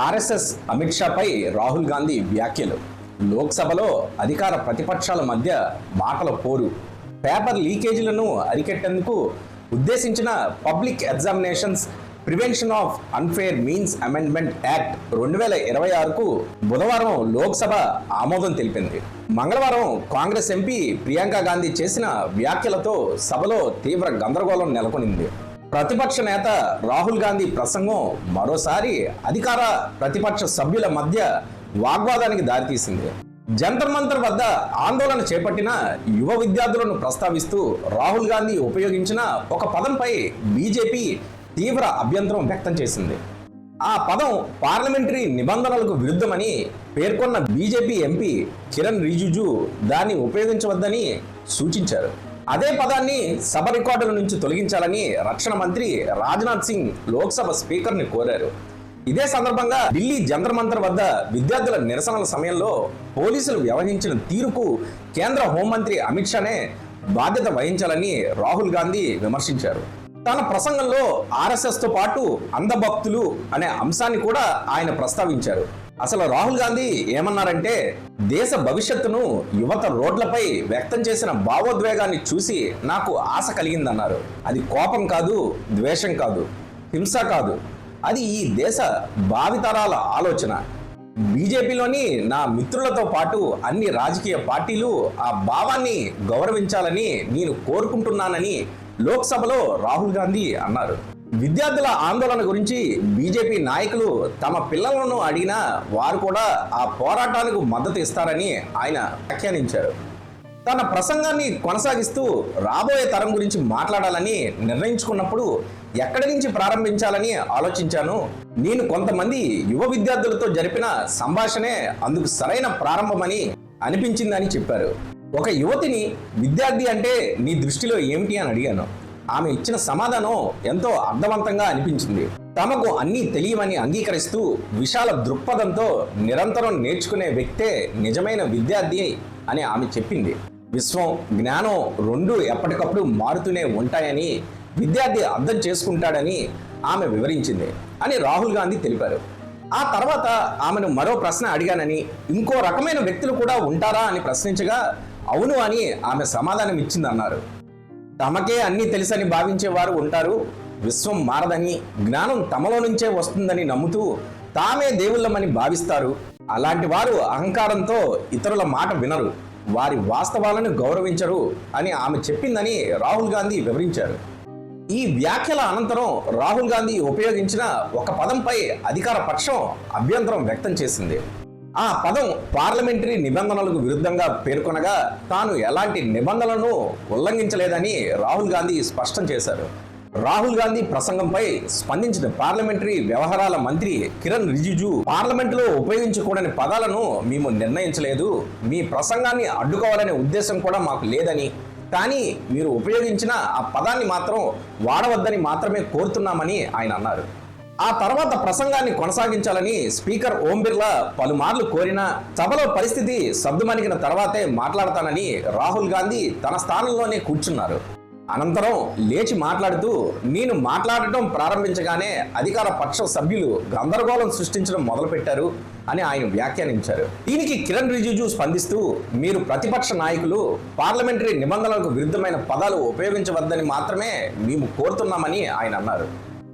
RSS Amit షాపై Rahul Gandhi వ్యాఖ్యలు, లోక్సభలో అధికార ప్రతిపక్షాల మధ్య మాటల పోరు, పేపర్ లీకేజీలను అరికెట్టేందుకు ఉద్దేశించిన public examinations prevention of unfair means amendment act 2026కు బుధవారం లోక్సభ ఆమోదం తెలిపింది. మంగళవారం కాంగ్రెస్ ఎంపీ ప్రియాంక గాంధీ చేసిన వ్యాఖ్యలతో సభలో తీవ్ర గందరగోళం నెలకొనింది. ప్రతిపక్ష నేత రాహుల్ గాంధీ ప్రసంగం మరోసారి అధికార ప్రతిపక్ష సభ్యుల మధ్య వాగ్వాదానికి దారితీసింది. జంతర్ మంతర్ వద్ద ఆందోళన చేపట్టిన యువ విద్యార్థులను ప్రస్తావిస్తూ రాహుల్ గాంధీ ఉపయోగించిన ఒక పదంపై బీజేపీ తీవ్ర అభ్యంతరం వ్యక్తం చేసింది. ఆ పదం పార్లమెంటరీ నిబంధనలకు విరుద్ధమని పేర్కొన్న బీజేపీ ఎంపీ కిరణ్ రిజిజు దాన్ని ఉపయోగించవద్దని సూచించారు. అదే పదాన్ని సభ రికార్డుల నుంచి తొలగించాలని రక్షణ మంత్రి రాజ్నాథ్ సింగ్ లోక్సభ స్పీకర్ని కోరారు. ఇదే సందర్భంగా ఢిల్లీ జంతర్ మంతర్ వద్ద విద్యార్థుల నిరసనల సమయంలో పోలీసులు వ్యవహరించిన తీరుకు కేంద్ర హోంమంత్రి అమిత్ షానే బాధ్యత వహించాలని రాహుల్ గాంధీ విమర్శించారు. తన ప్రసంగంలో ఆర్ఎస్ఎస్తో పాటు అంధభక్తులు అనే అంశాన్ని కూడా ఆయన ప్రస్తావించారు. అసలు రాహుల్ గాంధీ ఏమన్నారంటే, దేశ భవిష్యత్తును యువత రోడ్లపై వ్యక్తం చేసిన భావోద్వేగాన్ని చూసి నాకు ఆశ కలిగిందన్నారు. అది కోపం కాదు, ద్వేషం కాదు, హింస కాదు, అది ఈ దేశ భావితరాల ఆలోచన. బీజేపీలోని నా మిత్రులతో పాటు అన్ని రాజకీయ పార్టీలు ఆ భావాన్ని గౌరవించాలని నేను కోరుకుంటున్నానని లోక్సభలో రాహుల్ గాంధీ అన్నారు. విద్యార్థుల ఆందోళన గురించి బీజేపీ నాయకులు తమ పిల్లలను అడిగినా వారు కూడా ఆ పోరాటానికి మద్దతు ఇస్తారని ఆయన వ్యాఖ్యానించారు. తన ప్రసంగాన్ని కొనసాగిస్తూ రాబోయే తరం గురించి మాట్లాడాలని నిర్ణయించుకున్నప్పుడు ఎక్కడి నుంచి ప్రారంభించాలని ఆలోచించాను. నేను కొంతమంది యువ విద్యార్థులతో జరిపిన సంభాషణే అందుకు సరైన ప్రారంభమని అనిపించిందని చెప్పారు. ఒక యువతిని విద్యార్థి అంటే నీ దృష్టిలో ఏమిటి అని అడిగాను. ఆమె ఇచ్చిన సమాధానం ఎంతో అర్థవంతంగా అనిపించింది. తమకు అన్నీ తెలియమని అంగీకరిస్తూ విశాల దృక్పథంతో నిరంతరం నేర్చుకునే వ్యక్తే నిజమైన విద్యార్థి అని ఆమె చెప్పింది. విశ్వం, జ్ఞానం రెండూ ఎప్పటికప్పుడు మారుతూనే ఉంటాయని విద్యార్థి అర్థం చేసుకుంటాడని ఆమె వివరించింది అని రాహుల్ గాంధీ తెలిపారు. ఆ తర్వాత ఆమెను మరో ప్రశ్న అడిగానని, ఇంకో రకమైన వ్యక్తులు కూడా ఉంటారా అని ప్రశ్నించగా అవును అని ఆమె సమాధానం ఇచ్చిందన్నారు. తమకే అన్నీ తెలుసని భావించేవారు ఉంటారు, విశ్వం మారదని, జ్ఞానం తమలో నుంచే వస్తుందని నమ్ముతూ తామే దేవుళ్ళమని భావిస్తారు. అలాంటి వారు అహంకారంతో ఇతరుల మాట వినరు, వారి వాస్తవాలను గౌరవించరు అని ఆమె చెప్పిందని రాహుల్ గాంధీ వివరించారు. ఈ వ్యాఖ్యల అనంతరం రాహుల్ గాంధీ ఉపయోగించిన ఒక పదంపై అధికార పక్షం అభ్యంతరం వ్యక్తం చేసింది. ఆ పదం పార్లమెంటరీ నిబంధనలకు విరుద్ధంగా పేర్కొనగా తాను ఎలాంటి నిబంధనలను ఉల్లంఘించలేదని రాహుల్ గాంధీ స్పష్టం చేశారు. రాహుల్ గాంధీ ప్రసంగంపై స్పందించిన పార్లమెంటరీ వ్యవహారాల మంత్రి కిరణ్ రిజిజు, పార్లమెంటులో ఉపయోగించకూడని పదాలను మేము నిర్ణయించలేదు, మీ ప్రసంగాన్ని అడ్డుకోవాలనే ఉద్దేశం కూడా మాకు లేదని, కానీ మీరు ఉపయోగించిన ఆ పదాన్ని మాత్రం వాడవద్దని మాత్రమే కోరుతున్నామని ఆయన అన్నారు. ఆ తర్వాత ప్రసంగాన్ని కొనసాగించాలని స్పీకర్ ఓం బిర్లా పలుమార్లు కోరినా సభలో పరిస్థితి సద్దుమణిగిన తర్వాతే మాట్లాడతానని రాహుల్ గాంధీ తన స్థానంలోనే కూర్చున్నారు. అనంతరం లేచి మాట్లాడుతూ, నేను మాట్లాడటం ప్రారంభించగానే అధికార పక్ష సభ్యులు గందరగోళం సృష్టించడం మొదలుపెట్టారు అని ఆయన వ్యాఖ్యానించారు. దీనికి కిరణ్ రిజిజు స్పందిస్తూ, మీరు ప్రతిపక్ష నాయకులు పార్లమెంటరీ నిబంధనలకు విరుద్ధమైన పదాలు ఉపయోగించవద్దని మాత్రమే మేము కోరుతున్నామని ఆయన అన్నారు.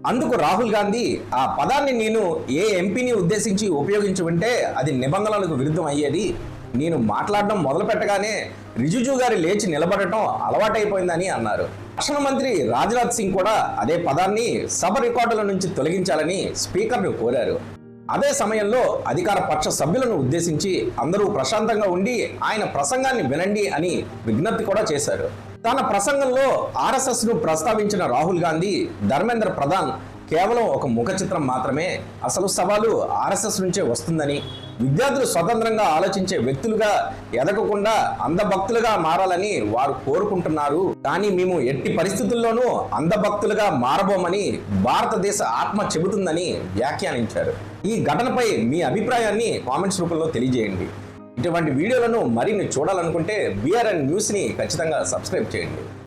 అందుకు రాహుల్ గాంధీ, ఆ పదాన్ని నేను ఏ ఎంపీని ఉద్దేశించి ఉపయోగించి ఉంటే అది నిబంధనలకు విరుద్ధం అయ్యేది. నేను మాట్లాడడం మొదలు పెట్టగానే రిజిజు గారి లేచి నిలబడటం అలవాటైపోయిందని అన్నారు. రక్షణ మంత్రి రాజ్నాథ్ సింగ్ కూడా అదే పదాన్ని సభ రికార్డుల నుంచి తొలగించాలని స్పీకర్ను కోరారు. అదే సమయంలో అధికార పక్ష సభ్యులను ఉద్దేశించి అందరూ ప్రశాంతంగా ఉండి ఆయన ప్రసంగాన్ని వినండి అని విజ్ఞప్తి కూడా చేశారు. తన ప్రసంగంలో ఆర్ఎస్ఎస్ను ప్రస్తావించిన రాహుల్ గాంధీ, ధర్మేంద్ర ప్రధాన్ కేవలం ఒక ముఖ చిత్రం మాత్రమే, అసలు సవాలు ఆర్ఎస్ఎస్ నుంచే వస్తుందని, విద్యార్థులు స్వతంత్రంగా ఆలోచించే వ్యక్తులుగా ఎదగకుండా అంధభక్తులుగా మారాలని వారు కోరుకుంటున్నారు, కానీ మేము ఎట్టి పరిస్థితుల్లోనూ అంధభక్తులుగా మారబోమని భారతదేశ ఆత్మ చెబుతుందని వ్యాఖ్యానించారు. ఈ ఘటనపై మీ అభిప్రాయాన్ని కామెంట్స్ రూపంలో తెలియజేయండి. ఇటువంటి వీడియోలను మరిన్ని చూడాలనుకుంటే BRN న్యూస్ని ఖచ్చితంగా సబ్స్క్రైబ్ చేయండి.